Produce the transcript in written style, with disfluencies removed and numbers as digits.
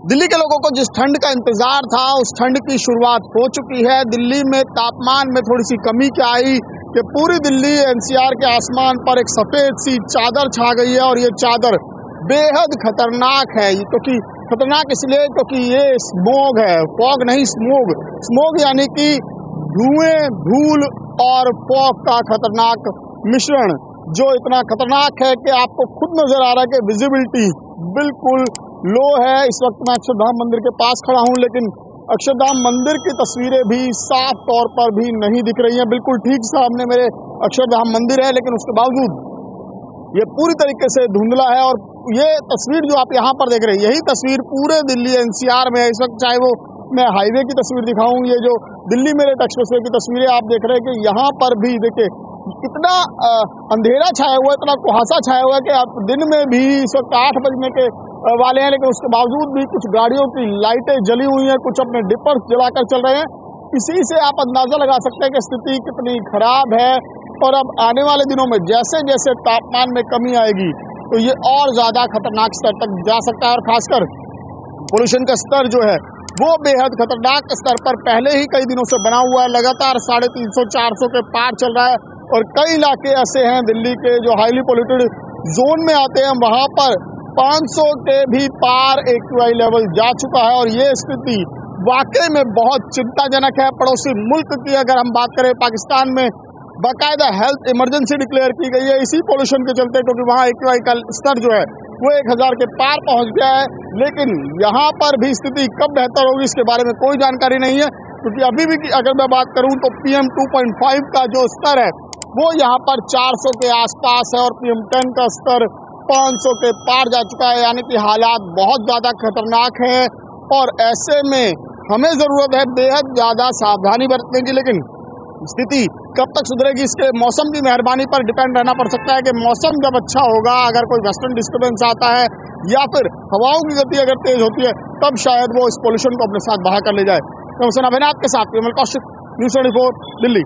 दिल्ली के लोगों को जिस ठंड का इंतजार था उस ठंड की शुरुआत हो चुकी है। दिल्ली में तापमान में थोड़ी सी कमी क्या आई कि पूरी दिल्ली एनसीआर के आसमान पर एक सफेद सी चादर छा गई है और ये चादर बेहद खतरनाक है। क्योंकि खतरनाक इसलिए क्योंकि ये स्मोग है, फॉग नहीं स्मोग। स्मोग यानी कि धुएं, धूल और फॉग का खतरनाक मिश्रण, जो इतना खतरनाक है कि आपको खुद नजर आ रहा है कि विजिबिलिटी बिल्कुल लो है। इस वक्त मैं अक्षरधाम मंदिर के पास खड़ा हूं, लेकिन अक्षरधाम मंदिर की तस्वीरें भी साफ तौर पर भी नहीं दिख रही हैं। बिल्कुल ठीक सामने मेरे अक्षरधाम मंदिर है, लेकिन उसके बावजूद ये पूरी तरीके से धुंधला है। और ये तस्वीर जो आप यहाँ पर देख रहे हैं, यही तस्वीर पूरे दिल्ली एनसीआर में है इस वक्त। चाहे वो मैं हाईवे की तस्वीर दिखाऊं, ये जो दिल्ली मेरठ एक्सप्रेसवे की तस्वीरें आप देख रहे हैं कि यहाँ पर भी देखिए कितना अंधेरा छाया हुआ है, इतना कुहासा छाया हुआ है कि आप दिन में भी इस वक्त 8 बजने के वाले हैं, लेकिन उसके बावजूद भी कुछ गाड़ियों की लाइटें जली हुई हैं, कुछ अपने डिपर्स जलाकर चल रहे हैं। इसी से आप अंदाजा लगा सकते हैं कि स्थिति कितनी खराब है। और अब आने वाले दिनों में जैसे जैसे तापमान में कमी आएगी तो ये और ज्यादा खतरनाक स्तर तक जा सकता है। और खासकर पोल्यूशन का स्तर जो है वो बेहद खतरनाक स्तर पर पहले ही कई दिनों से बना हुआ है। लगातार 350-400 के पार चल रहा है। और कई इलाके ऐसे हैं दिल्ली के जो हाईली पोल्यूटेड जोन में आते हैं, वहां पर 500 के भी पार AQI लेवल जा चुका है। और ये स्थिति वाकई में बहुत चिंताजनक है। पड़ोसी मुल्क की अगर हम बात करें, पाकिस्तान में बाकायदा हेल्थ इमरजेंसी डिक्लेयर की गई है इसी पोल्यूशन के चलते, क्योंकि वहाँ AQI का स्तर जो है वो 1000 के पार पहुंच गया है। लेकिन यहाँ पर भी स्थिति कब बेहतर होगी इसके बारे में कोई जानकारी नहीं है, क्योंकि अभी भी अगर मैं बात करूं तो PM 2.5 का जो स्तर है वो यहाँ पर 400 के आसपास है और PM 10 का स्तर 500 के पार जा चुका है। यानी कि हालात बहुत ज़्यादा खतरनाक हैं और ऐसे में हमें ज़रूरत है बेहद ज़्यादा सावधानी बरतने की। लेकिन स्थिति कब तक सुधरेगी इसके मौसम की मेहरबानी पर डिपेंड रहना पड़ सकता है कि मौसम जब अच्छा होगा, अगर कोई वेस्टर्न डिस्टर्बेंस आता है या फिर हवाओं की गति अगर तेज होती है, तब शायद वो इस पोल्यूशन को अपने साथ बहा कर ले जाए। तो हुसैन अभिनाथ के साथ विमल कौशिक, न्यूज़ 24 दिल्ली।